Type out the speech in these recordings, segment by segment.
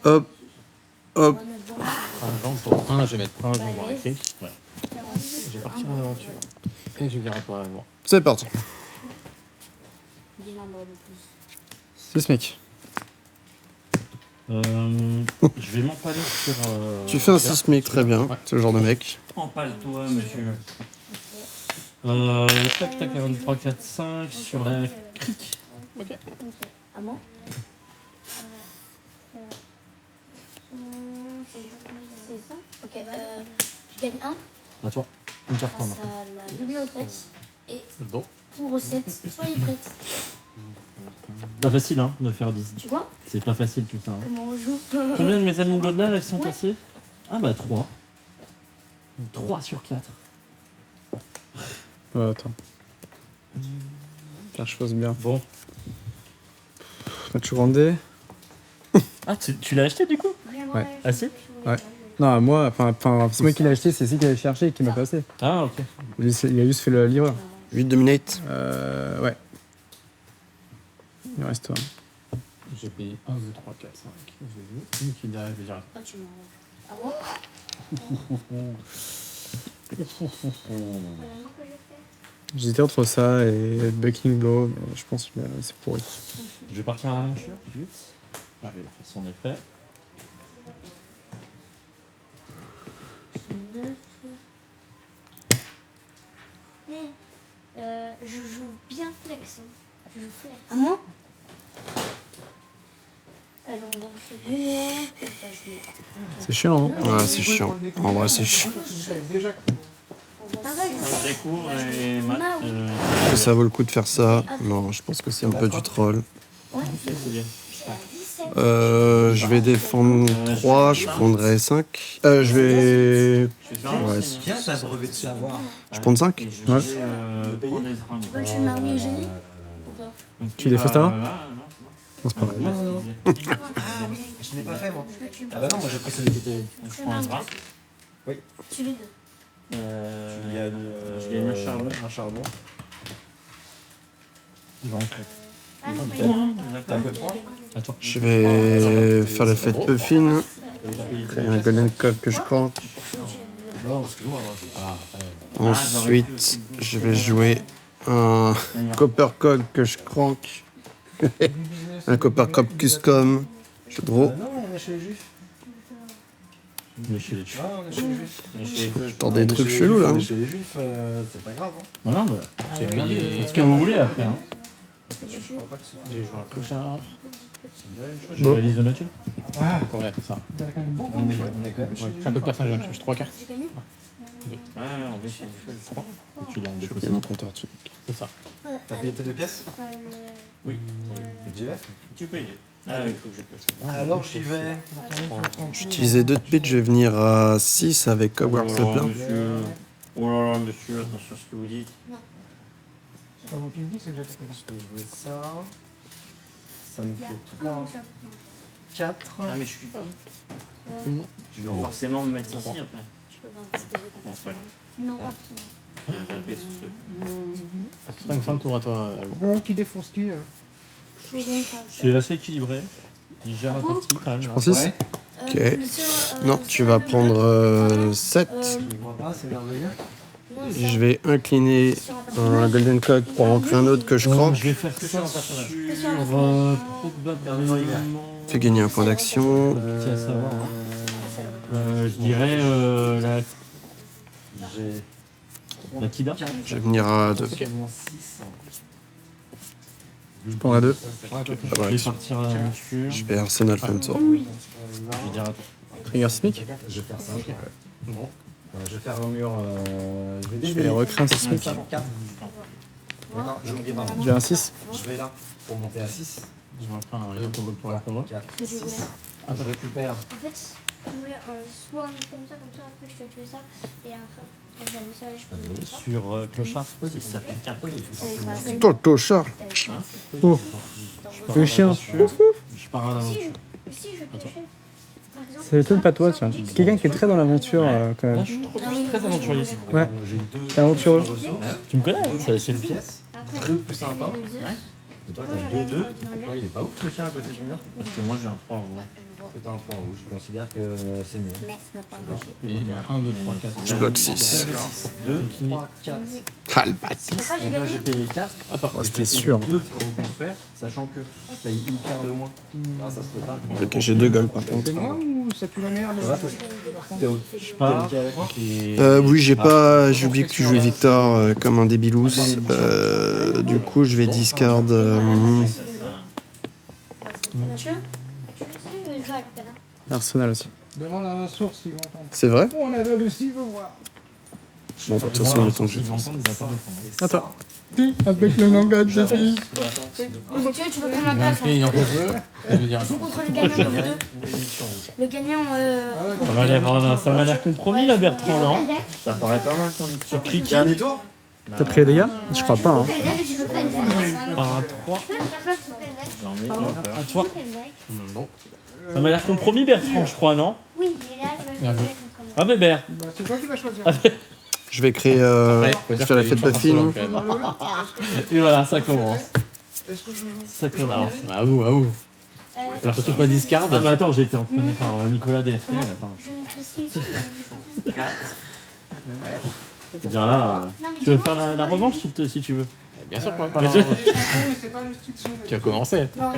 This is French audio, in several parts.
Hop, hop. Je vais mettre un jambon avec les. Ouais. Je vais partir en aventure. Et je verrai pas avant. C'est parti. 6 mecs. Je vais m'empaler sur. Tu fais un sismique, très bien. Ouais. C'est le genre de mec. Empale-toi, monsieur. Tac, tac, 1, 2, 3, 4, 5 sur la crique. Ok. Ah bon c'est ça. Ok, je gagne un. À toi. Une carte en main. Passe à la bibliothèque. Et Le dos. pour recette, soyez prête. Pas facile, hein, de faire 10. Tu vois C'est pas facile tout ça. Hein. comment on joue? Combien de mes amis de là, elles sont passées? Ah bah 3. 3 sur 4. Attends. Faire chose bien. Bon. Match grandé. Ah, tu l'as acheté du coup? Ouais. Ah si? Ouais. Non, moi, enfin, c'est moi qui l'ai acheté, c'est lui qui l'avait cherché et qui m'a passé. Ah ok. Il a juste fait le livreur. 8 dominate. Ouais. Il reste toi. J'ai payé 1, 2, 3, 4, 5. J'ai vu. Qui derrière, je vais dire. Ah, tu m'en... Ah bon J'hésitais entre ça et Bucking Blow, mais je pense que c'est pourri. Je vais partir à l'aventure, vite. Ah, il a fait son effet. Je joue bien flex. Je joue flex. Ah moi alors on va C'est chiant, hein. Ouais, c'est chiant. En vrai, c'est chiant. C'est court et mat. Est-ce que ça vaut le coup de faire ça? Non, je pense que c'est un peu du troll. Je vais défendre 3, je prendrai 5. Je vais... Ouais, Bien, ça brevet de savoir. je prends 5. Ouais. tu veux que je marie et génie Tu les fais ça? Non, c'est pas vrai. Non. Je n'ai pas fait, moi. Ah bah non, moi j'ai pris celui qui était... Je prends un bras. Tu les deux. Je gagne un charbon. T'as un peu de points? Attends. Je vais faire l'effet de Puffin. Créer un Golden Cock que je crank. Ensuite, je vais jouer un Copper Cog que je crank. Un Copper Cog Custom. Je draw. Non, on est chez les juifs. Mais chez les Ah, on est chez les juifs. Je tente des trucs chelous là. On est chez les juifs, c'est pas grave. Hein. Non, bah, c'est bien. Faites ce que vous voulez après. Hein. Je crois pas que ce soit... J'ai joué un clochard. Je réalise de nature. Ah, Ouais, ça. on est quand même chez les Je suis un peu de personnage, je suis 3 cartes. J'ai gagné. Ouais, on va chez les 3. Et tu l'as en J'ai déposé. oublié mon compteur dessus. C'est ça. T'as payé tes 2 pièces? Oui. J'y vais. Tu peux y aller. Ah oui, il faut que je passe. Alors j'y vais. J'utilisais 2 de pitch, je vais venir à 6 avec Hogwarts de plein. monsieur. Oh là là, monsieur, attention à ce que vous dites. Je vais jouer ça. Ça me fait 3, 4. Ah, mais je suis pas. Je vais forcément me mettre ici après. Je peux voir si t'as Ouais. non, 5 tours à toi. Bon, qui défonce qui C'est assez équilibré. Il gère la partie quand même. Je prends 6. Ok. Non, tu vas prendre 7. Je vois pas, c'est merveilleux. Je vais incliner un Golden Cock pour en créer un autre que je crank. Je vais faire ça sur probablement. Fais gagner un point d'action. C'est à savoir. Je dirais la. La Kida. Je vais venir à 2. Je prends la 2. Je vais partir à l'aventure. Je vais Arsenal Flamethrower. Je vais dire à toi. Trigger sismique. Je vais faire ça. Bon. Je vais faire un mur. Je vais recréer un sismique. 4. Non, j'ai oublié ma J'ai un 6. Je vais là pour monter à 6. Je vais faire un réseau pour la promo. 4, Que je voulais. 6. Ah, je récupère. En fait, je voulais soit un comme ça, après je fais tuer ça, et après, quand j'ai mis ça, je peux ça. Sur Clochard, si ça fait 4. Avec ma Toto Char. Oh, le chien. Je pars à l'aventure. Si je pêchais, par exemple. Ça m'étonne pas toi, tiens. Quelqu'un qui est très dans l'aventure quand Là, même. je suis très aventurier. Ouais, J'ai 2 t'es aventureux. Tu me connais, c'est le pied. pièces. Après, Truc plus sympa. je Et toi, t'as 2. Il est pas ouf le chien à côté du mur. Parce que moi j'ai un 3 en vrai. C'est un point où je considère que c'est mieux. Mais ce n'est pas Et il y a 1, 2, 3, 4. Je bloque 6. 2, 3, 4. Ah, le bâtard. Pourquoi j'ai Là, gagné j'ai payé 4. Attends, Oh, c'était sûr. 2 pour reconstruire, sachant que je paye une carte de moins. Ah, ça se peut pas. Ok, j'ai 2 goals par contre. C'est moi ou ça pue la merde? je pars. Oui, j'ai oublié que tu jouais Victor comme un débilous. Du coup, je vais discard. Tu veux jouer avec Pena? Arsenal aussi. Demande à la source s'ils vont entendre. C'est vrai? Oh, on avait le s'il veut voir. Bon, de toute façon, le temps que je À toi. Avec le langage de fille. Mathieu, tu veux prendre ma place? Et il en faut deux. Je veux dire, Joue contre le gagnant de vous deux. Le gagnant, Ça m'a l'air compromis là, Bertrand, non? Ça paraît pas mal ton Sur clic Dernier tour? T'as pris les dégâts? Je crois pas. Hein. par un 3. J'en ai un peur. À toi. non. Ça m'a l'air compromis, Bertrand, je crois, non? Oui, mais là, tu vas jouer contre moi. Ah, Bébert. Bah, c'est toi qui vas choisir. Je vais créer. Je vais faire la fête Puffin. Et voilà, ça commence. Est-ce que je joue? Ça commence. À vous, à vous. Alors, surtout pas discard. Ah, mais attends, j'ai été entraîné par Nicolas DFT. Attends. Je me suis... Bien là. Non, mais Tu veux faire la revanche si tu veux? Bien sûr, quoi. Mais tu- Mais c'est pas l'instruction. Tu as commencé. Non,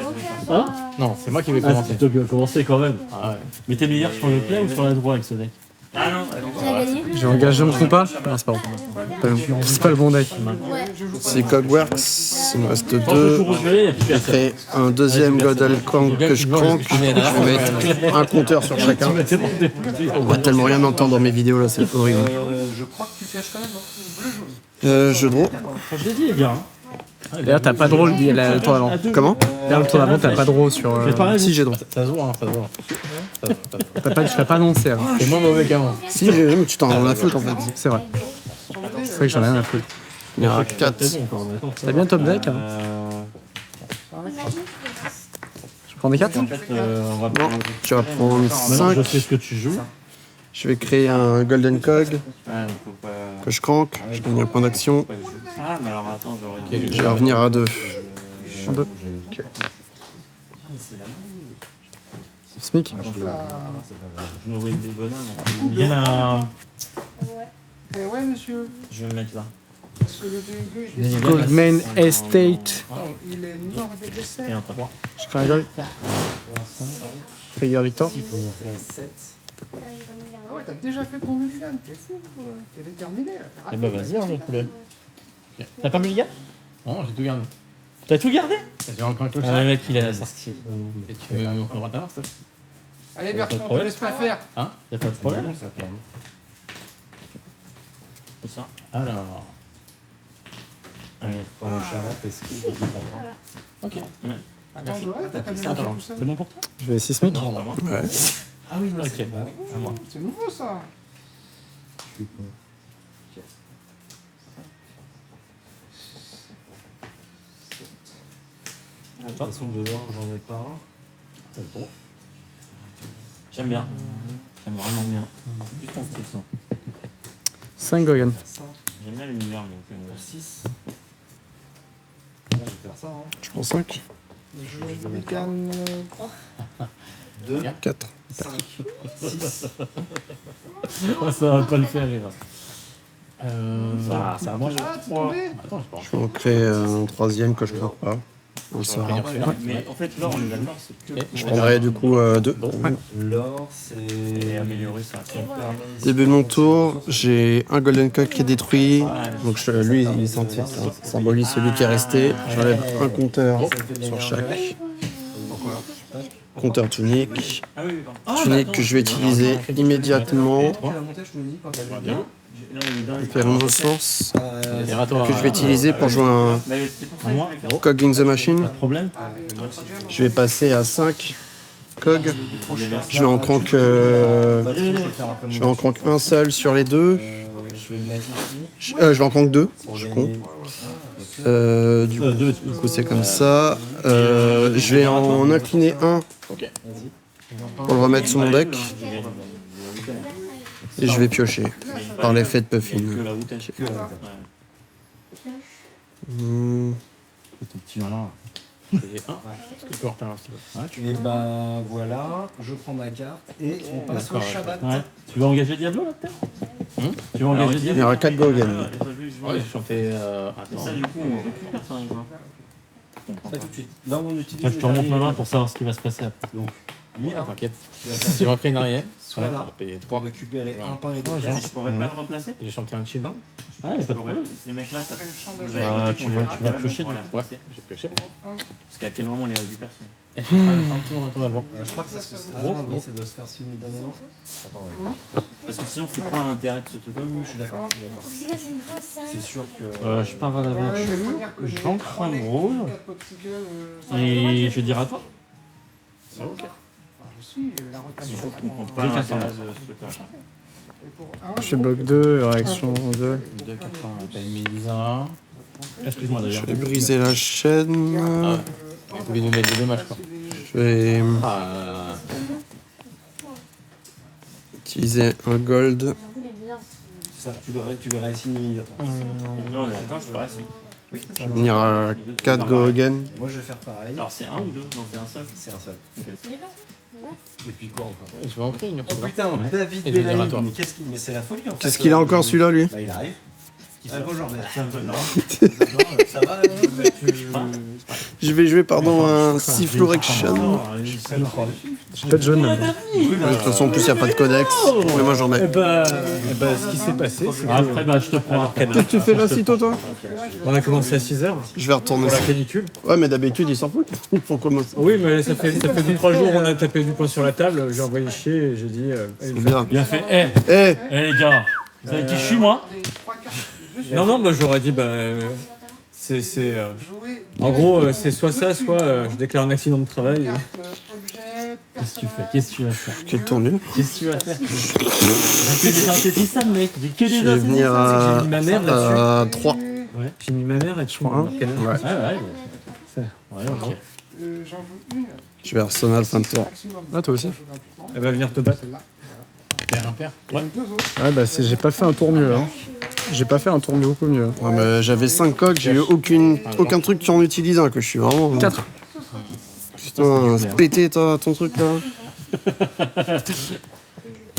Hein? Non, c'est moi qui vais Ah, c'est commencer. toi qui vas commencer quand même. Ah ouais. Mais t'es meilleur sur le play ou sur la droite avec ce deck? tu as gagné? J'ai engagé mon compas. Non, c'est pas bon. C'est pas le bon deck. Ouais. C'est Cogworks. Il me reste Quand je 2. joue reculer, il n'y a plus Je vais personne. créer un deuxième Godel Crank que je crank. Je vais mettre un compteur sur chacun. On va tellement rien entendre dans mes vidéos là, c'est horrible. Je crois que tu caches quand même. Je draw. Je l'ai dit, les gars. D'ailleurs, t'as pas de draw le tour d'avant. Comment? D'ailleurs, le tour d'avant, t'as pas de draw sur. Si, j'ai draw. Ça se voit, hein, ça se voit. Tu l'as pas annoncé. Hein. C'est moins mauvais qu'avant. Si, mais tu t'en rends la faute en fait. C'est vrai. C'est vrai que j'en ai rien à foutre. Il y en aura 4. T'as bien top deck hein. Je prends des 4 En fait, on va Non, prendre. tu vas prendre Maintenant, je 5. sais ce que tu joues. Je vais créer un Golden Cog Ouais, faut pas. que je crank. Je gagne un point d'action. Ah, mais alors attends, j'aurais dû. Je vais revenir à 2. Smic. Je me vois des bonhommes. Il y en a. Eh ouais, monsieur. Je vais me mettre là. Parce que le DG, Goldman Estate. il est mort avec des Et serres. un 3. Je crée un gold. Trigger Victor. Ah ouais, t'as déjà fait ton mulligan. T'es fou, quoi. T'es déterminé. Là. Eh bah, vas-y, hein, le poulet. T'as pas mulligan? Non, j'ai tout gardé. T'as tout gardé? J'ai encore un Ah, clochard. le mec, il a la sortie. Et tu veux on va t'avoir, ça? Allez, Bertrand, on te Ouais. laisse pas faire. Hein? Y'a pas de problème. Ça calme. Ça. Alors. Allez. Pour le charret, parce que. Ok. Attends, ouais, t'as pas mis Attends. tout ça. C'est bon pour toi? Je vais 6 Smic. Ouais. Ah oui, non, Ok. c'est bon. À moi. C'est nouveau, ça. Je suis con. De toute façon, dehors, j'en ai pas un. C'est bon. J'aime bien. J'aime vraiment bien. Plus construction. 5 Gogan. J'aime bien l'univers, donc. 6. Je vais faire ça, hein. Je prends 5. Je mulligan. 2, 4. 5, 6. Ça va pas le faire rire. Ça à moi. Ah, t'es tombé. Attends, je pense. Je vais en créer un troisième que je crank pas. Un sort. Mais en fait, l'or, on est d'accord, c'est que. Je prendrai du coup 2. L'or, c'est. Améliorer ça. Début de mon tour, j'ai un Golden Cock qui est détruit. Donc lui, il est senti, ça symbolise celui qui est resté. J'enlève un compteur sur chaque. Compteur tunique. Ah oui, pardon. Tunique que je vais utiliser immédiatement. La montée, je te le dis quand elle vient. Faire une ressource Libératoire. que je vais utiliser pour jouer un Moi, Cog in the Machine. problème. Je vais passer à 5 Cog. Je vais en crank, je vais en crank un seul sur les deux. Je vais le mettre ici. Je vais en crank 2. Je suis con. Du coup, c'est comme ça. Je vais en incliner un pour le remettre sur mon deck. Et je vais piocher par l'effet de Puffin. Que la route, elle que. Ton petit malin. Et un. Est-ce que tu peux refaire un petit peu? Et bah voilà, je prends ma carte et on passe au D'accord, Shabbat. Ouais. Tu veux engager Diablo là peut-être Tu veux engager Il y Diablo aura 4 go again. Ouais, j'ai chanté. Attends. Ça, du coup, on récupère ça avec moi. Ça tout de suite. Là, on utilise. Moi, je te remonte ma main pour savoir ce qui va se passer après. Donc, lui, là, T'inquiète. Si on repris une arrière, soit là, on va payer pour 3. récupérer un pain et deux. Je pourrais pas le remplacer J'ai chanté un chill. Ah, y'a pas de problème. Ces mecs-là, ça Ouais, tu vas piocher Ouais, j'ai pioché. Parce qu'à quel moment on les récupère Un tour avant. Je crois que ça se fait. Ah non, mais ça doit se faire simultanément. Parce que sinon, c'est quoi l'intérêt de ce truc-là Je suis d'accord. C'est une grosse C'est sûr que. Je pars à la vache. J'emprunte rouge. Et Et je vais dire à toi. je suis la Il faut retraite. qu'on comprenne pas l'intérêt de ce truc-là. Je fais bloc 2, réaction 2. 2,80. T'as mis 1. Excuse-moi Je d'ailleurs. vais briser la chaîne. Vous pouvez nous mettre des dommages quoi. Je vais Ah. utiliser un gold. Ça, tu verras ici immédiatement. Non, on est d'accord, je ferai ça. Je vais venir à 4 go again. Moi, je vais faire pareil. Alors, c'est un ou deux Non, c'est un seul. C'est un seul. Et puis quoi encore? Je vais en créer une. Oh putain, David Et je vais dire à Bellamy. toi. Mais qu'est-ce qu'il. Mais c'est la folie en fait. Qu'est-ce qu'il a encore celui-là, lui? Bah, il arrive. Bonjour, C'est un peu non. ça va Je vais jouer, pardon, un Sifflorection. J'ai pas de jaune. là. De toute façon, en plus, il n'y a pas de codex. Mais moi, j'en ai. Ce qui s'est passé, c'est Après, bah, je te prends un Qu'est-ce que tu fais là, sitôt, toi? qu'on a commencé à 6h Je vais retourner pour la ça. canicule. Ouais, mais d'habitude, ils s'en foutent. Il faut commencer. Oui, mais ça fait 2-3 jours, on a tapé du poing sur la table, j'ai envoyé chier et j'ai dit. C'est bien. Bien fait. Eh, Les gars, vous savez qui je suis, moi Non, bah j'aurais dit, en gros, c'est soit ça, soit je déclare un accident de travail. Qu'est-ce que tu fais Qu'est-ce que tu vas faire quel tour nul. Qu'est-ce que tu vas faire J'ai que des synthétisants, mec. J'ai que des Je vais venir J'ai mis ma mère là-dessus. à 3. J'ai mis ma mère et tu prends un. Ouais. Ouais, ok. J'en joue une. Je vais Arsenal fin de tour. Ah, toi aussi. Elle va venir te battre. Père impair. Ouais. Ouais, bah j'ai pas fait un tour mieux. Hein. J'ai pas fait un tour beaucoup mieux. Ouais, mais j'avais 5 coques, j'ai eu aucun truc qui en utilise un, que je suis vraiment. 4. Putain, c'est pété toi, ton truc là.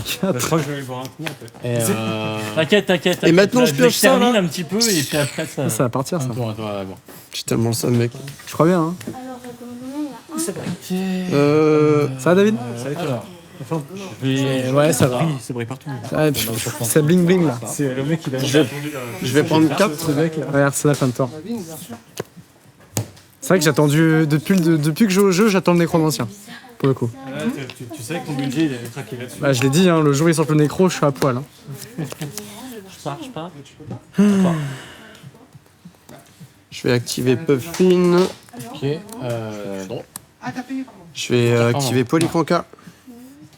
Je crois que je vais aller boire un coup en fait. T'inquiète, t'inquiète. Et maintenant, je pioche ça, termine là. un petit peu et puis après ça. Ça va partir ça. Un tour à toi, bon. J'ai tellement le seum, mec. Je crois bien. Hein. Alors, combien il y a un? Ça va, David? Ça va être là. Ouais, ça va. Ça brille partout. Ah, ça bling bling là. C'est le mec qui va. Je vais prendre 4. Ce mec là. Regarde, c'est la fin de temps. C'est vrai que j'ai attendu. Depuis que je joue au jeu, j'attends le Necromancien. Pour le coup. Tu sais que ton budget il est traqué là-dessus. Bah, je l'ai dit, hein, le jour où il sort le nécro, je suis à poil. Hein. Je pars. Je vais activer Puffin. Ok. Droit. Ah, t'as payé, pardon. Je vais activer Polycanca.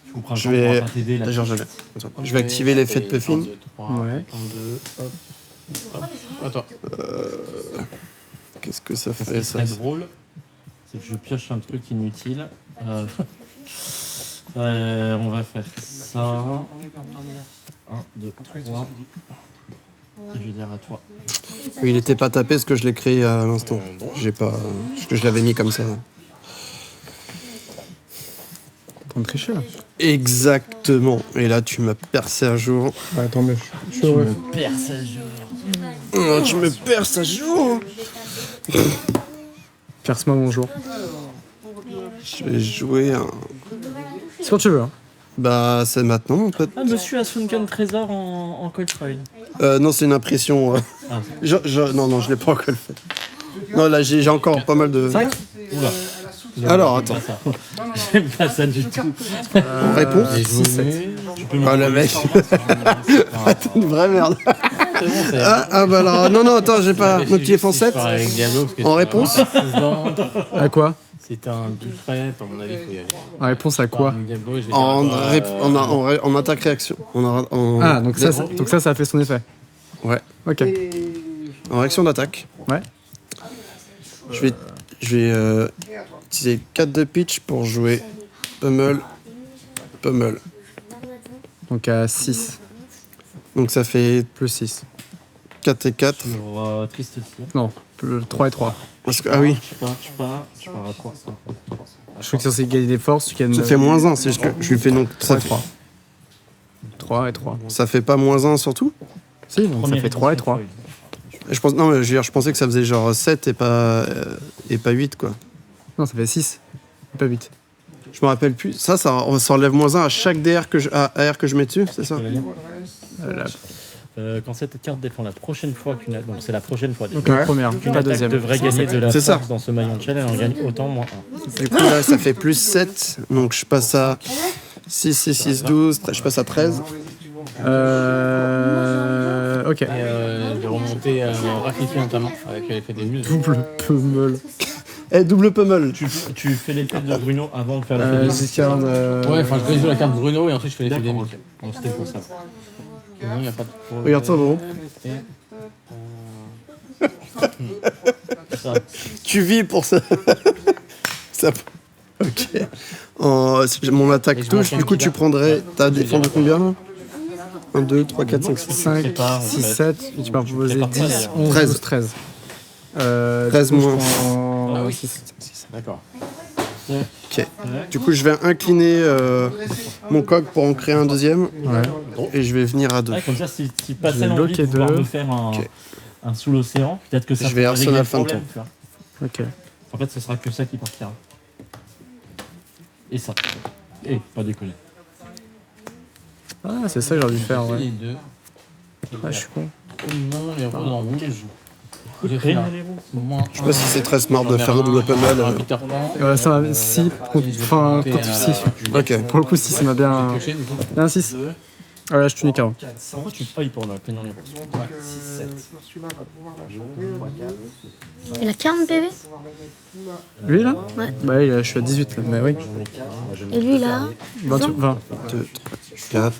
Je comprends. Je vais- pas t'aider là. D'ailleurs, j'avais. Je vais activer l'effet de Puffin. 1, 2, 3, Ouais. 1, 2, hop. Hop. À toi. Qu'est-ce que ça Ce fait qui ça? serait drôle, c'est que je pioche un truc inutile. On va faire ça. 1, 2, 3. Et je vais dire à toi. Oui, il était pas tapé parce que je l'ai créé à l'instant. J'ai pas. Parce que je l'avais mis comme ça. T'es en train de tricher là. Exactement. Et là, tu m'as percé à jour. Ouais, tant mieux. Je suis heureux. Perce à jour. Oh, tu me perces à jour. Perce-moi mon jour. Je vais jouer un. C'est quand tu veux. Hein. Bah, c'est maintenant, mon pote. Ah, monsieur a Sunken Trésor en Coltrane. Non, c'est une impression. Ah. Non, je l'ai pas encore fait. Non, là, j'ai encore pas mal de. 5 Oula. Alors, attends. Pas ça. J'aime pas ça du tout. En réponse. Tu peux me Ah, le mec. Ah, Une vraie merde. C'est bon, c'est. Ah, bah alors. Non, attends, j'ai pas. Motif en 7. Avec Diablo, parce que En c'est réponse vraiment pas dedans. À quoi? C'est un bifret, à mon avis, faut y aller. En réponse à quoi? Avec Diablo, je vais En, dire, en attaque-réaction. Ah, donc ça a fait son effet. Ouais. Ok. En réaction d'attaque. Ouais. Je vais utiliser 4 de pitch pour jouer Pummel. Donc à 6. Donc ça fait Plus 6. 4 et 4. Sur Triste aussi. Non, 3 et 3. Parce que, ah oui. Tu pars à 3. Je crois que c'est censé gagner des forces. Tu gagnes Ça fait -1, c'est juste que je lui fais donc 3 et 3. 3. 3 et 3. Ça fait pas -1 surtout? Si, donc ça fait 3 et 3. Non, mais je veux dire, je pensais que ça faisait genre 7 et pas 8, quoi. Non, ça fait 6. Pas 8. Je me rappelle plus. Ça enlève -1 à chaque DR que AR que je mets dessus, c'est ça? Là. Quand cette carte défend la prochaine fois qu'une attaque, donc c'est la prochaine fois, Donc la première, qu'une pas attaque deuxième. devrait gagner de la C'est ça. force dans ce maillon de challenge, elle en gagne autant moins 1. Du coup, là, ça fait +7. Donc je passe à 6, 6, 6, 12. Je passe à 13. Ok. Et de remonter rafraîchir notamment avec l'effet des muses. Double pummel. Double pummel. Tu fais les têtes de Bruno avant de faire la Zicarne. Ouais, enfin je fais la carte Bruno et ensuite je fais l'effet des muses. Donc c'était pour ça. Non, il n'y a pas de problème. Regarde ça, gros. Tu vis pour ça. Ça. Ok. Mon attaque touche, du coup tu prendrais. T'as défendu combien là? 1, 2, 3, 4, 5, 6, 5, Prépare, 6, en fait. 7. Et tu peux proposer Prépare 10, pas, 11, 13. 12, 13. 13 moins. Ah oui. 6. D'accord. Ok. Du coup, je vais incliner mon coq pour en créer un deuxième. Ouais. Et je vais venir à 2. Ouais, comme ça, si Je passais vais l'envie de bloquer pouvoir deux. me faire Ok. un sous l'océan, peut-être que ça Je vais pourrait régler Arsenal le problème, Phantom. tu vois. Ok. En fait, ce sera que ça qui partira. Et ça. Et pas décoller. Ah, c'est ça que j'aurais dû faire, Les ouais. deux. Ah, je suis con. Non, les roses en rouge. J'ai fait Rien un les roues. moins. Je sais pas si c'est très smart de faire un double pummel. Un Peter Pan. Ouais, ça m'a. Si, enfin, contre 6. Ok. Pour le coup, 6, ça m'a bien. Pioché, du coup. Un 6. Ah, là, je tunique avant. Pourquoi tu payes pour la peignant les roues? Celui-là va pouvoir la jouer. Il a 40 PV. Lui, là Ouais. Bah, oui, je suis à 18, là. Mais oui. Et lui là. 20. 20. 2, 3, 4,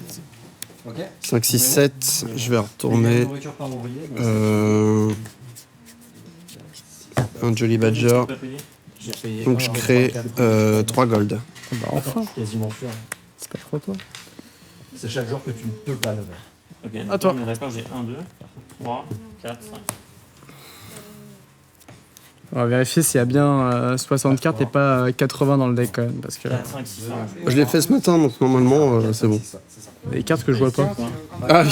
5, 6, 7. Je vais retourner. Un Jolly Badger. Donc je crée 3 gold. Bah, enfin. Quasiment sûr. C'est pas trop toi. C'est chaque jour que tu ne peux pas lever. Ok, À toi. On est d'accord, j'ai 1, 2, 3, 4, 5. On va vérifier s'il y a bien 60 cartes et pas 80 dans le deck quand même. Parce que 4, 5, 6, 7. Je l'ai fait ce matin, donc normalement c'est bon. les cartes que je vois pas. Ah,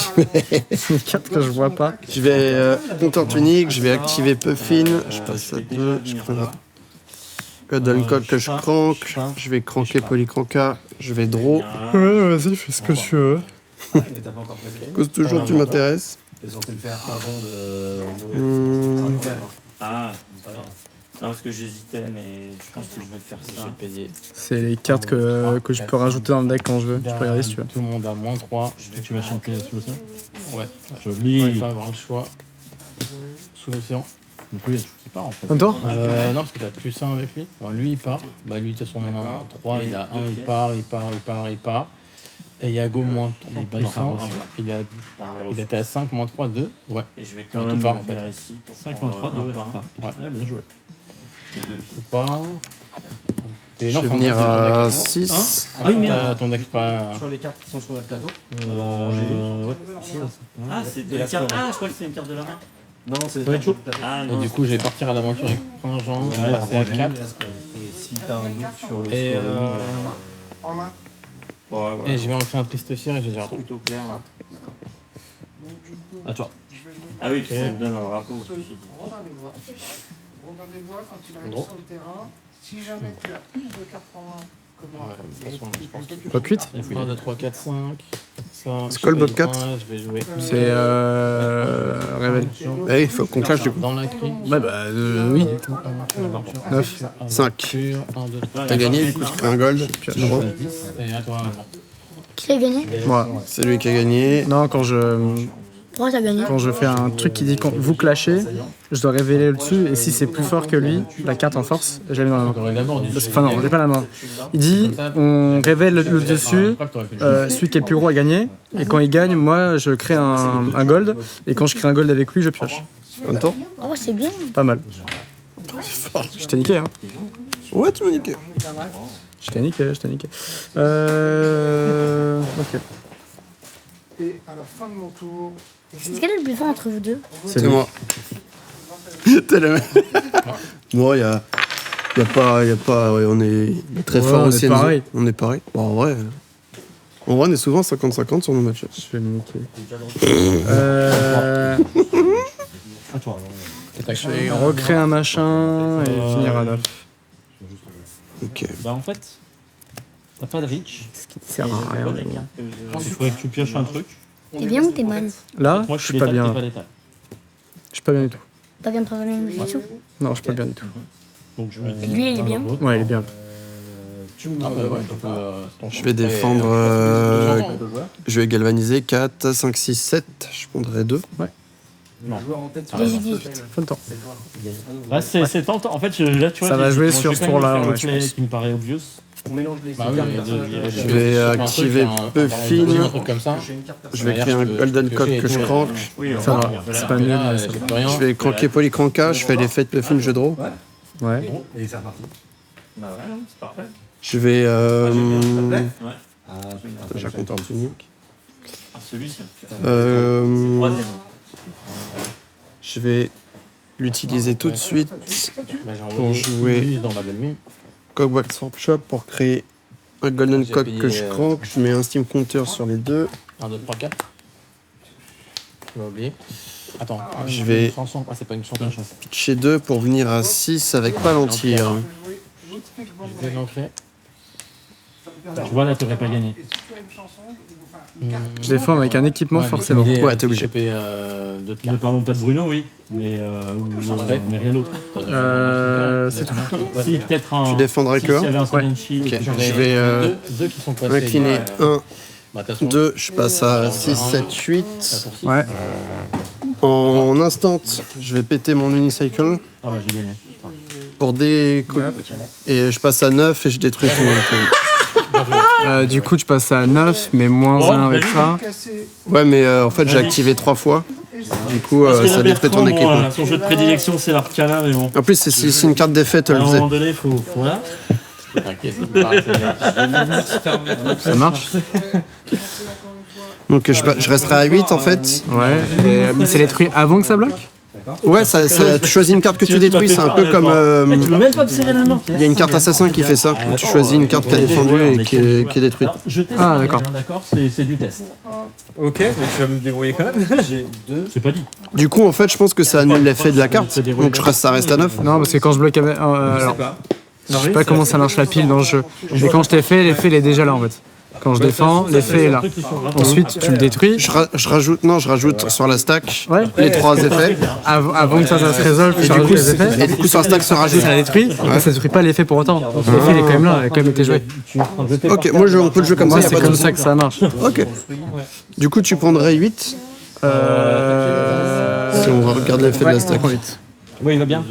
Les cartes que je vois pas. je vais compteur tunique, je vais activer Puffin. Je passe à 2. Je prends Cuddlecock que je crank. Je vais cranker Polycranka. Je vais draw. Ouais, vas-y, fais ce que tu veux. Cause toujours tu m'intéresses. T'es censé le faire avant de. Ah, non, parce que j'hésitais, mais je pense que je vais faire ça. J'ai payé. C'est les cartes que je peux rajouter dans le deck quand je veux. Tu peux regarder si tu veux. Tout le monde a moins 3. Tu vas chanter sous l'océan? Ouais. Je Il lis. va pas avoir le choix. Sous l'océan. Du coup, il y a tout qui part en fait. En même temps Non, parce que t'as plus 1 avec lui. Bon, lui, il part. Bah, lui, de toute façon, il en a 3. Il a 1, il part. Et Yago, moins 3. Il était à 5, moins 3, 2. Ouais. Et je vais quand quand même même faire faire ici. 5 moins 3, 2. Ouais, bien joué. Il part. Et Je vais enfin, venir c'est ton à deck. 6. Ah oui, mais ton deck pas. Sur les cartes qui sont sur notre plateau. Ouais. Ah, c'est Et la carte. score. Ah, je crois que c'est une carte de la main. Non, c'est Ouais, les cartes sur le plateau. Ah, Et non. du coup, je vais partir à l'aventure avec Pringeant. Je vais passer à 4. Et si t'as un doute sur le. Et, En main. et je vais en faire un Tristefir et je vais dire. Plutôt clair là. Donc, du coup, À toi. je vais jouer. Ah oui, tu me donnes un rapport. Robin des Bois. Robin des Bois, quand il arrive sur le terrain, si jamais tu as plus de cartes en main que moi, Pas cuite 1, 2, 3, 4, 5. Ça, C'est quoi le Bobcat Je vais jouer. C'est Révèle. Eh, il faut qu'on clash du coup. Dans la cri. Ouais, bah oui. 9. 5. 1, 2, 3. T'as gagné, du coup je crée un gold. Puis je draw. Et à toi, avant. Qui l'a gagné? Moi. C'est lui qui a gagné. Non, quand Pourquoi t'as gagné? je fais un truc qui dit quand vous clashez, je dois révéler le dessus et si c'est plus fort que lui, la carte en force, je la mets dans la main. T'aurais d'abord dit. Enfin non, j'ai pas la main. Il dit, on révèle le dessus, celui qui est le plus gros a gagné, et quand il gagne, moi je crée un gold, et quand je crée un gold avec lui, je pioche. En même temps. Oh, c'est bien. Pas mal. Je t'ai niqué, hein. Ouais, tu m'as niqué. Je t'ai niqué. Ok. Et à la fin de mon tour, C'est quel est le plus fort entre vous deux? C'est moi. T'es le mec. Moi, il y a Y a pas, ouais, on est très Ouais, fort on est aussi. Enzo. pareil. On est pareil. Bon, en vrai, on est souvent 50-50 sur nos matchs. Je vais me niquer. À toi. Je vais recréer un machin et finir à 9. Ok. Bah en fait, t'as pas de reach. Ce qui ne sert à rien. Il faudrait que tu pioches un truc. T'es bien ou t'es mal? Là, Moi je je suis suis pas létal, t'es bien. pas létal. Je suis pas bien du tout. Pas bien de travailler le jitsu. Non, je suis pas bien du tout. Donc je mets. Lui, il est bien. Ouais, il est bien. Ah, bah ouais, donc, Je vais défendre. Je vais galvaniser 4, 5, 6, 7. Je prendrai 2. Les idées. Fin de temps. Là c'est tentant. En fait, là tu vois. Ça va jouer moi, sur je vais ce quand même tour-là, faire le ouais, je play pense. qui me paraît obvious. On mélange les Bah oui, mais Je vais activer peu fine. Un truc comme ça. Je vais créer un golden code que je crank. Ça va. C'est pas nul, mais ça va. Je vais cranker polycranka. Je fais l'effet de peu fine, je draw. Ouais. Et c'est reparti. Bah ouais, c'est parfait. Je vais. Ah, J'ai compté en tunique. Celui-ci. Je vais l'utiliser tout de suite Bah, j'ai pour envoyé jouer lui dans ma belle Cogwax Workshop pour créer un golden J'ai code payé, que je crank. Je mets un steam counter sur les deux. 1, 2, 3, 4. Tu m'as oublié. Attends, Je vais- Une chanson. Ah, c'est pas une chanson. Pitcher 2 pour venir à 6 avec Palantir. Je vais l'entrée. Tu vois là, t'aurais pas gagné. Je défends avec un équipement forcément. Ouais, t'es obligé. J'ai payé 2 de Ne 4. parlons pas de Bruno, oui, mais mais rien d'autre. C'est tout. Si, peut-être un. Tu défendrais si, que s'il y avait un un. Silent Shield, Ok. j'aurais- Je vais Deux qui sont passés. incliner 1, Bah, de toute façon, 2, je passe à 6, 7, 8. Ouais. En instant, je vais péter mon unicycle Ah ouais, j'ai gagné. pour et je passe à 9 et je détruis tout. Du coup, tu passes à 9, mais moins Oh, 1 avec ça. Ouais, mais en fait, j'ai activé 3 fois. Du coup, Parce que ça là, détruit ton Bertrand, équipement. bon, son jeu de prédilection, c'est l'Arcana, mais bon. En plus, c'est une carte défaite, À un elle le moment faisait. donné, faut voilà. t'inquiète, c'est pas grave. Ça marche. Donc, je resterai à 8 en fait. Ouais. Mais c'est détruit avant que ça bloque? Ouais, tu choisis une carte que tu détruis. C'est un peu comme. Tu veux même pas me serrer la main. Il y a une carte assassin qui fait ça. Tu choisis une carte qui a défendu et qui est détruite. Alors, je teste, Ah, d'accord. D'accord, c'est du test. Ok, mais tu vas me débrouiller quand même. J'ai 2. C'est pas dit. Du coup, en fait, je pense que ça annule l'effet de la carte. Donc, ça reste à 9. Non, parce que quand je bloque avec. Alors, je sais pas comment ça marche la pile dans le jeu. Mais quand je t'ai fait, l'effet il est déjà là en fait. Quand je défends, l'effet est là. Ensuite, tu le détruis. Je rajoute sur la stack Ouais. les 3 effets. Avant que ça se résolve, tu rajoutes les effets. Et du coup, sur la stack se rajoute. Ça la détruit, mais ça détruit pas l'effet pour autant. Donc l'effet il est quand même là, il a quand même été joué. Ok, moi, on peut le jouer comme Moi, ça. y a c'est pas de comme souci. ça que ça marche. Ok. Du coup, tu prendrais 8 si on regarde l'effet de la stack. Oui, il va bien.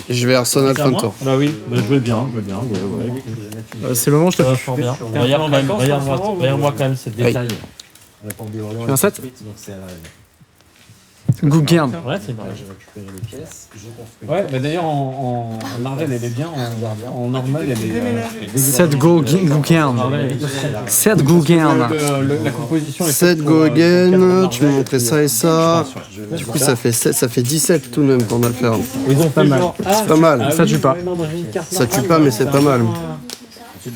Et je vais Arsenal C'est à moi Phantom. Bah oui, bah, je veux bien. C'est le moment où je te Ça va fort bien. Regarde-moi quand même ce détail. fais un 7. Gougern. Ouais, c'est vrai. Ouais, bah d'ailleurs, en Marvel, elle est bien. En normal, elle est. 7 Gougern. 7 Gougern. La composition est 7 faite go pour, again, tu m'as montré ça et ça. Du coup, ça fait 17 tout de même qu'on a le faire. Ils ont Pas mal. C'est pas mal. Ça tue pas. Ça tue pas, mais c'est pas mal. il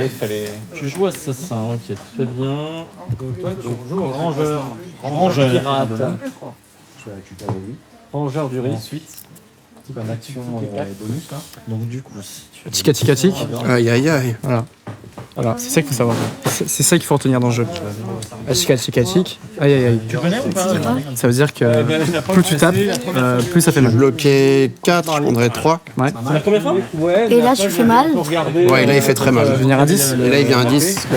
fallait. Je joue assassin, ok, très bien. Donc, rangeur, pirate, rangeur du risque. Ensuite, comme action bonus là. Donc du coup, si tu veux... Tika tika tic. Aïe aïe aïe. Voilà, c'est ça qu'il faut savoir. C'est ça qu'il faut retenir dans le jeu. Tika tika tic. Aïe aïe aïe. Tu connais ou pas? Ça veut dire que plus tu tapes, plus ça fait Je mal. bloquais 4, je prendrais 3. Ouais. C'est la première fois? Et là, tu fais mal. Ouais, là il fait très mal. Venir à 10. Et là il vient à 10.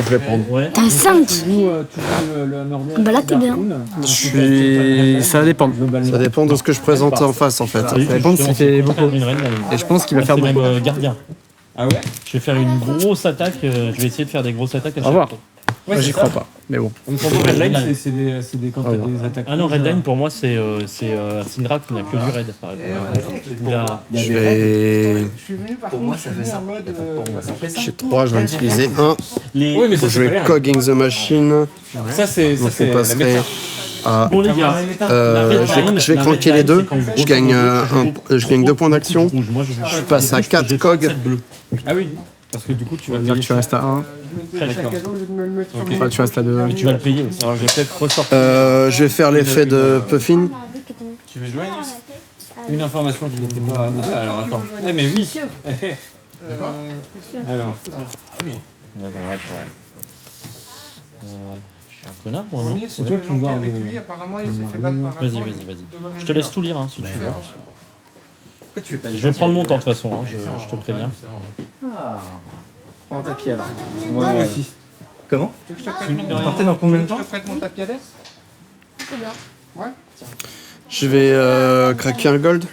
Ouais. T'as 5. Bah là, t'es bien. Ça va dépendre. Ça dépend de ce que je présente en face en fait. Ça dépend s'il fait beaucoup. Et je pense qu'il va faire même beaucoup. gardien. Ah ouais. Je vais faire une grosse attaque. Je vais essayer de faire des grosses attaques. À Au revoir. chaque tour. Moi, j'y crois pas. Mais bon. Pour moi, Redline, c'est des quand t'as des attaques. Ah non, Redline pour moi c'est Syndra qui n'a que du raid par exemple. Il a- Je vais. Je suis venu par Pour contre, moi, je ça suis fait venu ça. en mode. J'ai 3, je vais en utiliser 1. les- Oui, mais ça Je c'est vais pas bien. Cogging the Machine. Ça c'est Donc ça, c'est on la passerait méta. Ah, Bon, les gars, je vais cranker les deux. Je gagne 2 points d'action. Moi, Je passe à 4 cog. Ah oui, parce que du coup, tu vas C'est-à-dire que tu restes à 1. D'accord. Enfin, tu restes à 2. tu vas le payer aussi. Alors, je vais peut-être ressortir Je vais faire l'effet de Puffin. Tu veux jouer une information qui n'était pas. Ah, alors attends. Eh, mais oui. Alors. Je suis un connard, moi, non? C'est toi qui me vois. Apparemment, il s'est fait battre par un Vas-y. Je te laisse tout lire, hein, si tu veux. Pourquoi tu fais pas Je vais prendre mon temps, de toute façon, hein, je te préviens. Prends un tapis alors. Ouais. Comment? Vous partez dans combien de temps? Je te prête mon tapis à l'aise. C'est bien. Je vais craquer un gold.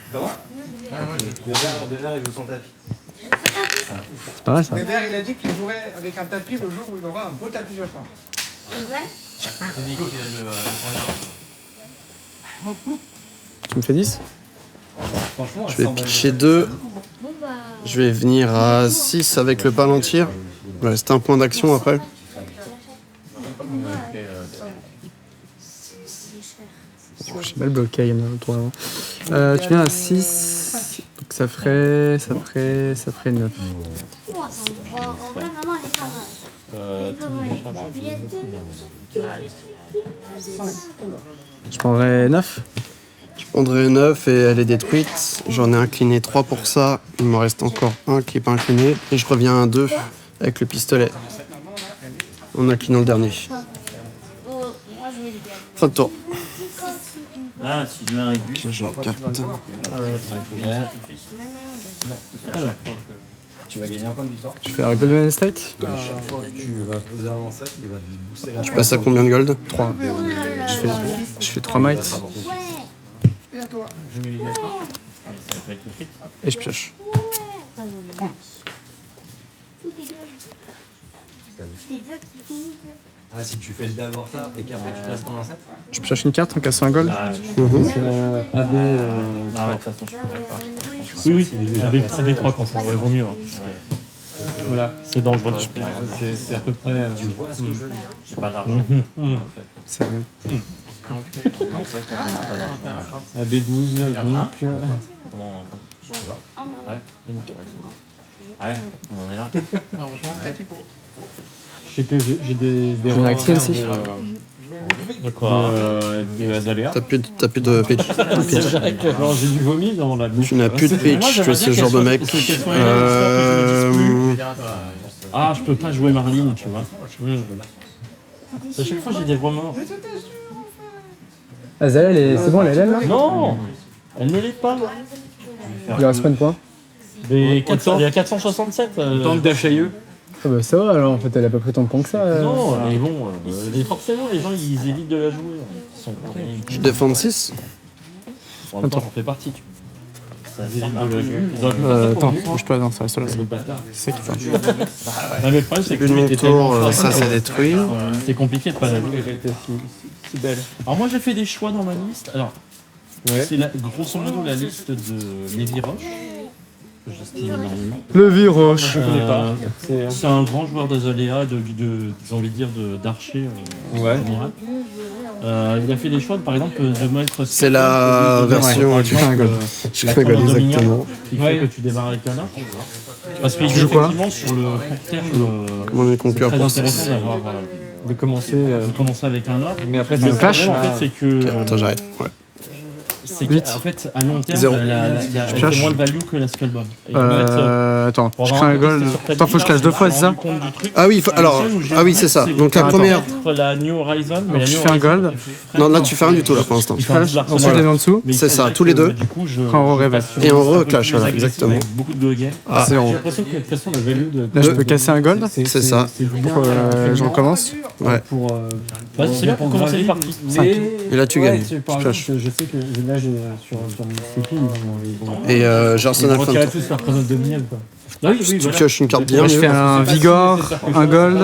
Déjà, il veut son tapis. C'est pas mal ça. Weber, il a dit qu'il jouerait avec un tapis le jour où il aura un beau tapis chauffant. Tu me fais 10? Franchement, Je vais pitcher 2. Bon bah. Je vais venir à 6 avec le palantir. Il me reste un point d'action après. J'ai mal bloqué, il y en a un tour avant. Tu viens à 6. Donc ça ferait 9. En vrai, maman, elle est pas mal. Je prendrais 9. Je prendrai 9 et elle est détruite. J'en ai incliné 3 pour ça. Il me reste encore un qui n'est pas incliné. Et je reviens à 2 avec le pistolet. En inclinant le dernier. Fin de tour. Ah, si je mets un aigu. Je capte. tu vas gagner un point de victoire. Je fais un Golden Estate. Tu vas poser un 7, il va te booster la. Je passe à combien de gold? 3. Je fais 3 mites. Et à toi. Et je pioche. Ah, si tu fais d'abord ça et qu'après tu places ton 7. Je pioche une carte en cassant un gold. Ah, AB. non, de toute façon, je pourrais pas. Oui, AB 3 quand ça vaut mieux. Hein. Voilà. C'est dangereux. C'est à peu près. Tu vois ce que je veux dire? C'est pas grave. C'est AB 12, donc. Comment? Ouais, on est là. Je sais que j'ai des Une active aussi. De quoi? Des Azalea. T'as plus de pitch. Alors j'ai du vomi dans la bouche. Tu n'as plus de pitch, tu es ce genre de mec. Ah, je peux pas jouer Marlene, tu vois. À chaque fois, j'ai des remords. Azalea, c'est bon, elle est là? Non, elle ne l'est pas. Il reste pas de points. Il y a 467. Tank d'HIE. Ah bah ça va alors en fait, elle a pas pris tant de points que ça. Non, mais bon, forcément, les gens ils évitent de la jouer. Ils sont Je défends de 6. En même temps, j'en fais partie, tu vois. Ça évite de la jouer. Attends, bouge-toi, non, ça reste là. Le bâtard. C'est qui ça? Non, mais le problème, c'est que Une lui mon était tour, tellement ça fort, c'est détruit. c'est compliqué de pas la jouer. Si belle. Alors moi, j'ai fait des choix dans ma liste. Alors, Ouais. c'est grosso modo la liste de Lévi Roche. Que j'estime énormément. Le Viroche. Je connais pas. C'est. C'est un grand joueur d'Azalea, j'ai envie de dire d'archer. Ouais. Il a fait des choix, par exemple, de mettre. C'est la version. Tu fais un gold. Je fais gold, exactement. Qui fait que tu démarres avec un arc. Parce que Tu joues quoi? effectivement, sur le court terme, Comment on est c'est conclure très pour intéressant 6? d'avoir De commencer. de commencer avec un arc. Mais après, Le c'est flash. problème, en fait, c'est que. Attends, j'arrête. Ouais. C'est qu'en 8. fait, à long terme, Zéro. elle fait cherche. moins de value que la Skullbomb. Et en fait, Attends, pour je avoir crée un gold. testé sur ta Attends, faut que je clash 2 fois, c'est ça? rendu compte du truc. Ah oui, alors. Ah oui, c'est ça. Donc la première. La New Horizon, mais la je New fais un Horizon, gold. elle fait Non, là tu fais rien du tout là pour l'instant. Il fait un Flash, double arsenal. ensuite elle est en dessous. Mais il C'est faut ça, dire tous les que, deux. Du coup, je Quand on révèle. Et on un peu reclash, plus voilà, agressif exactement. avec beaucoup de gains. Ah, C'est J'ai bon. l'impression que de toute façon, la value de. Là, je peux casser un gold. c'est ça. Je recommence. Ouais. Pour. Vas-y, c'est bien pour commencer les parties. Et là tu gagnes. Par Je exemple, je sais que là, j'ai sur mon CP, ils vont. Et j'ai Ils Arsenal vont fin de retirer tour. tous leur présence de miel, quoi. Ah oui, Tu voilà. pioches une carte bien Je fais mieux. un Vigor, un gold.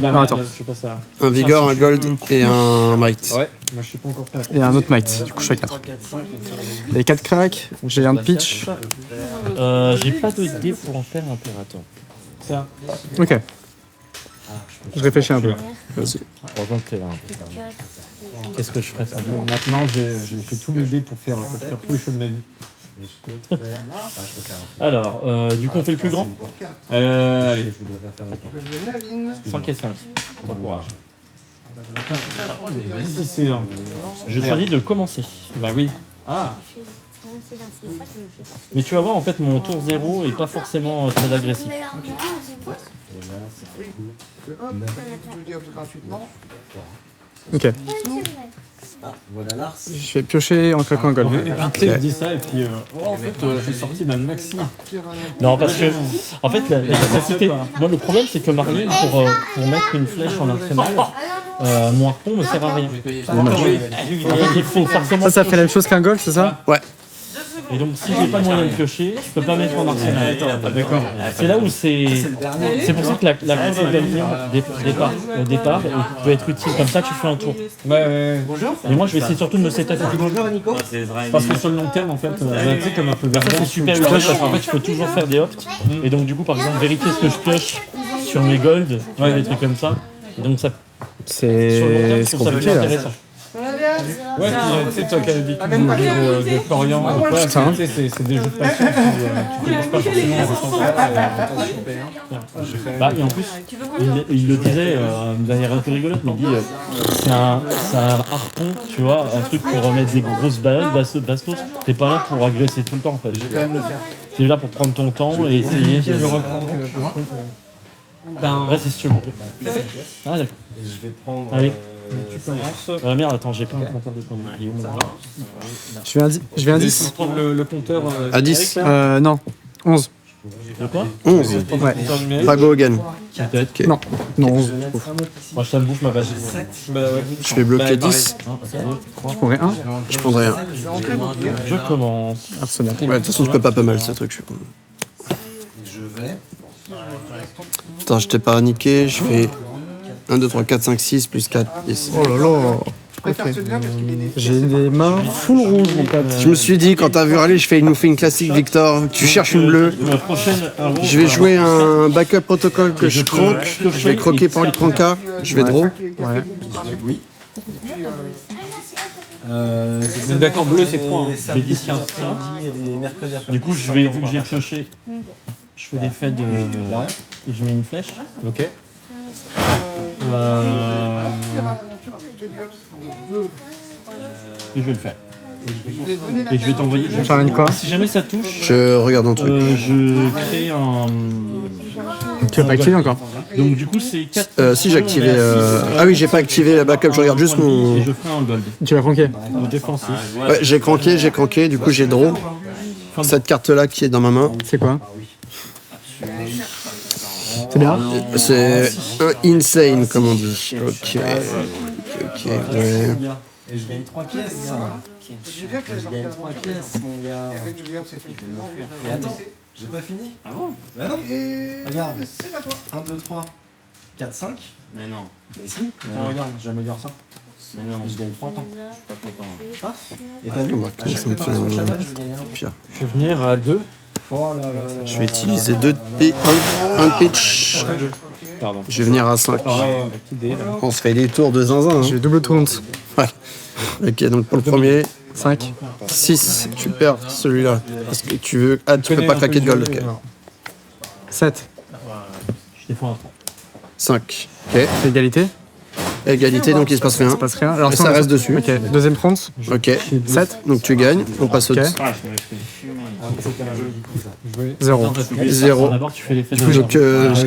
Non, attends. Je sais pas ça. Un Vigor, un Gold et un Might. Ouais. Moi, je sais pas encore faire. Et un autre might. Du coup, je fais 4. Les 4 cracks. J'ai un de pitch. J'ai pas de dé pour en faire impérateur. Ça. Ok. Je réfléchis un peu. Vas-y. Heureusement que t'es là. Qu'est-ce que je ferais ça? Maintenant, j'ai fait tous mes dés pour faire tous les choses de ma vie. Alors, du coup, on fait le plus grand. Allez, 5 et 5. Bon courage. Vas-y, c'est un. Je choisis de commencer. Bah oui. Ah. Mais tu vas voir, en fait, mon tour 0 est pas forcément très agressif. Ok. Voilà Lars. Je vais piocher en claquant un gold. Et puis tu sais, je dis ça, et puis en fait, je suis sorti d'un maxi. Non, parce que, en fait, la capacité. Moi, le problème, c'est que Marlene, pour mettre une flèche en arsenal, mon harpon ne sert à rien. En fait, il faut forcément. Ça fait la même chose qu'un gold, c'est ça? Ouais. Et donc, si j'ai pas le moyen de piocher, je peux pas mettre en arsenal. D'accord. C'est là où c'est. C'est pour ça que la grosse d'avenir au départ peut être utile. Comme ça, tu fais un tour. Ouais. Bonjour. Et moi, je vais essayer surtout de me setup. Bonjour Nico. Parce que sur le long terme, en fait, tu sais, comme un peu vers c'est super utile parce qu'en fait, il faut toujours faire des opts. Et donc, du coup, par exemple, vérifier ce que je pioche sur mes golds, tu vois, des trucs comme ça. Et donc, ça. Sur le long terme, je trouve ça compliqué vraiment là. intéressant. Ouais, puis tu sais, toi qui as vécu de Florian, tu sais, c'est des jeux de passion, tu commences pas forcément à et en plus, il le disait de manière un peu rigolote, mais il dit c'est un harpon, tu vois, un truc pour remettre des grosses balades, bastos, t'es pas là pour agresser tout le temps en fait. T'es là pour prendre ton temps et essayer de reprendre. Reste si tu veux. Ah d'accord. Je vais prendre. Allez. Tu commences. Merde, attends, j'ai pas un compteur de temps. Je vais un 10. Prendre le compteur. À 10. Non. 11. De quoi 11. Ouais. Pas go again. Peut-être. Non. Non, 11. Moi, je me bouffe ma base. Je vais bloquer 10. Je prendrais un. Je prendrai un. Je commence. Arsenal. Ouais, de toute façon, je peux pas mal ce truc. Je vais. Attends, je t'ai pas niqué. Je fais 1, 2, 3, 4, 5, 6 plus 4, 10. Oh là là. Je préfère celui-là parce qu'il est né. J'ai des mains full rouge, mon pote. Je me suis dit, quand t'as vu aller, il nous fait une classique Victor. Tu cherches une bleue. La prochaine. Je vais jouer un backup protocole que je croque. Je vais croquer pour le Pranka. Je vais draw. Ouais. Oui. D'accord, bleu, c'est 3. Les 10, 15, et les mercredis après. Du coup, vu que j'ai pioché, je fais des faits de. Et je mets une flèche. Ok. Et je vais le faire. Et je vais t'envoyer. Je vais faire une quoi? Si jamais ça touche, Je regarde un truc. je crée un. Tu l'as pas activé encore? Donc du coup, c'est 4. Si j'ai activé. Ah oui, j'ai pas activé la backup. Je regarde juste mon. Et je ferai un gold. Tu l'as franqué? Au défensif. Ouais, j'ai cranké. Du coup, j'ai draw. Cette carte-là qui est dans ma main. C'est quoi? C'est bien? C'est un insane, comme on dit. Ok. Ouais. Et je gagne 3 pièces. J'ai bien que Je gagne 3 pièces, mon gars. avec Julien, c'est fait. Et attends, j'ai pas fini. Ah bon? Bah non. Et Regarde. c'est à toi. 1, 2, 3, 4, 5. Mais non. Mais si. Regarde, j'améliore ça. Mais non, je gagne 3 ans. Et t'as vu? Ça me fait un pire. Je vais venir à 2. Je vais utiliser 2 un pitch. Pardon. Je vais venir à 5. On se fait des tours de zinzin. J'ai double taunt. Ouais. Ok, donc pour le premier, 5. 6. Tu perds celui-là. Parce que tu veux. Ah, tu peux pas claquer de gold. Ok. 7. Je défends un 3. 5. Ok. Égalité. Égalité, donc il se passe rien. Ça passe rien. Alors Et ça reste dessus. Ok. Deuxième taunt. Ok. 7. Donc tu gagnes. On passe au Ok. 0. 0. D'abord, tu fais l'effet de. Donc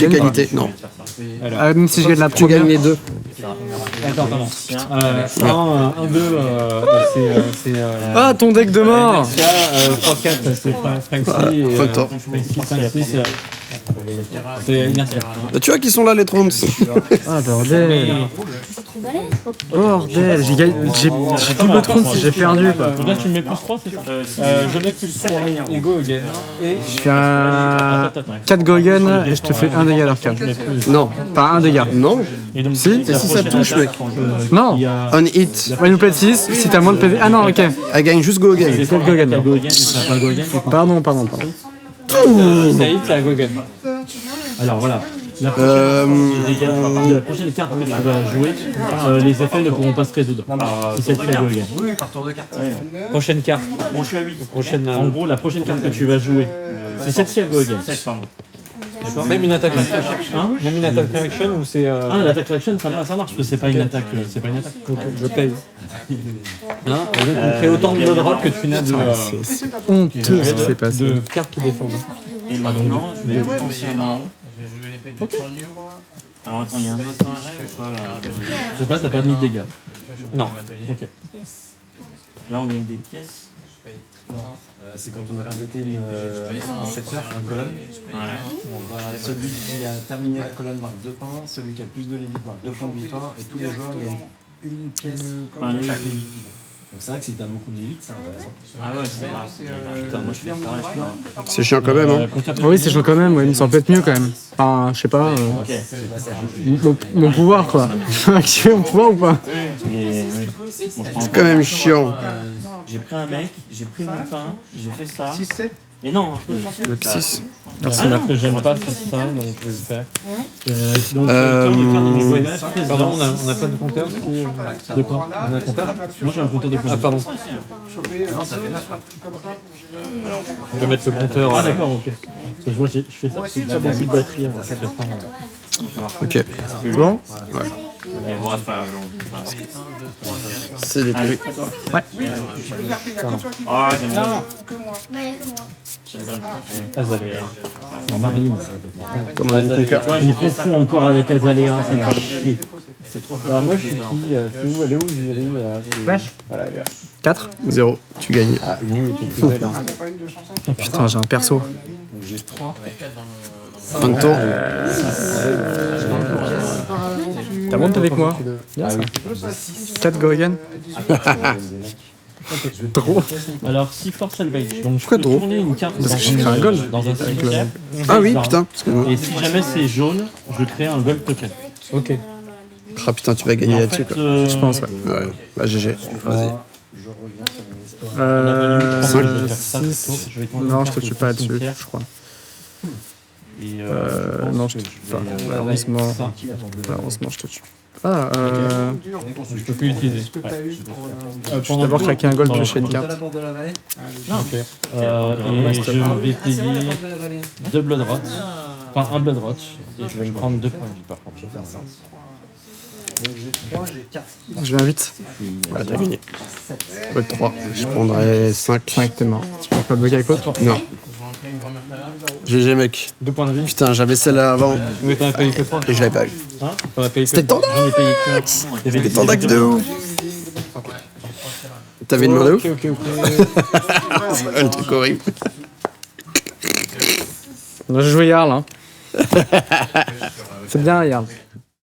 égalité. Non. Ah, même si je gagne la Tu gagnes première. les deux. Attends. 1, 2, c'est. Ah, ton deck de mort! 3, 4, c'est Franksy. Et Fuck toi. 5, 6, c'est inertiel. Bah, tu vois qu'ils sont là les tromps. Ah, bordel. Bordel. J'ai double taunt si j'ai perdu, quoi. Donc là, tu me mets plus 3, c'est ça je mets plus 3. Et go again. Je fais un 4 Gorgon et je te fais un dégât d'arcane. Non. Pas un dégât. Non. Et donc, Si. Et si ça touche, mec. Non. On hit. Ouais, il nous plaît de 6. Si t'as moins de PV. Ah non, ok. Elle gagne juste go again. C'est le Gorgon. Go again, c'est pas go again. Pardon. Ça hit, c'est la go again. Alors voilà. La prochaine carte que tu vas jouer, les effets ne pourront pas se résoudre. Si celle-ci elle gagne. Oui, par tour de carte. Prochaine carte. Bon, je suis à 8. En gros, la prochaine carte que tu vas jouer, si celle-ci elle gagne. Même une attaque action. Même une attaque action ou c'est. Ah, l'attaque action, ça marche parce que c'est pas une attaque. C'est pas une attaque. Ok, je paye. Hein, on crée autant de blood drop que tu n'as de. Honteux ce qui s'est passé. De cartes qui défendent. Et maintenant, je vais consciemment. Je vais jouer l'épée de Cornu. Alors attends, il y a un autre là. Je sais pas, t'as perdu de dégâts. Non. Ok. Là, on gagne des pièces. C'est quand on a rajouté un secteur, une colonne. Celui qui a terminé la colonne marque 2 points, celui qui a le plus de l'élite marque 2 points de victoire, et tous les joueurs gagnent une pièce de chaque élite. Donc c'est vrai que si t'as beaucoup d'élite, c'est intéressant. Ah ouais, c'est vrai. Putain, moi je fais pareil. C'est chiant quand même, hein. Oui, c'est chaud quand même, ouais, mais ça peut être mieux quand même. Enfin, je sais pas. Mon pouvoir quoi. Activer mon pouvoir ou pas? C'est quand même chiant. J'ai pris un mec, j'ai pris mon pain, j'ai fait ça. 6-7. Mais non, Le 6. C'est là que j'aime pas faire ça, donc je vais le faire. Pardon, on n'a pas de compteur de quoi? On a un compteur? Moi j'ai un compteur de points. Ah, pardon. Je vais mettre le compteur. Ah d'accord, ok. Parce que moi je fais ça parce que j'ai beaucoup de batterie. Ça fait pas. Ok. Bon. C'est des prix. Ah, j'aime bien. Azalea. Non, Marie. Comme un conqueur. Il confond encore avec Azalea, c'est pas chier. Alors moi je suis qui? C'est où? Elle est où? Elle est où? Wesh. Voilà, elle est là. 4. 0. Tu gagnes. Ah, une était plus belle. Hein. Putain, j'ai un perso. J'ai 3. Fin de tour. T'as monté avec moi? Bien ça. 4 Gorgon. Trop. Alors si Force Salvage, donc je Pourquoi peux drôle? tourner une carte Parce que j'ai créé un gold. dans un cimetière. Ah oui, putain. Excuse-moi. Et si jamais c'est jaune, je crée un gold token. Ok. Ah putain, tu vas gagner là-dessus quoi. Je pense, ouais. Ouais. Bah GG. Vas-y. 6. Non, je te tue pas là-dessus, je crois. Non, je te tue pas. Malheureusement, je te tue. Ah, Je peux plus l'utiliser. je vais d'abord claquer un gold piocher une carte. Et je vais payer 2 Blood Rot. Enfin, un Blood Rot. Et je vais me prendre 2 points de vie par contre. Je vais faire ça. Je vais un 8. Voilà, t'as gagné. Gold 3. Je prendrais 5. 5, t'es mort. Tu peux pas bugger avec l'autre? Non. GG mec. 2 points de vie. Putain, j'avais celle-là avant Mais t'en as payé que 3. et je l'avais pas eu. Hein? T'en as payé que C'était 3. ton J'en ai payé que 1. C'était ton deck de ouf. T'avais demandé où? Ok. Le truc horrible. On a joué Jarl, hein. C'est bien, Jarl.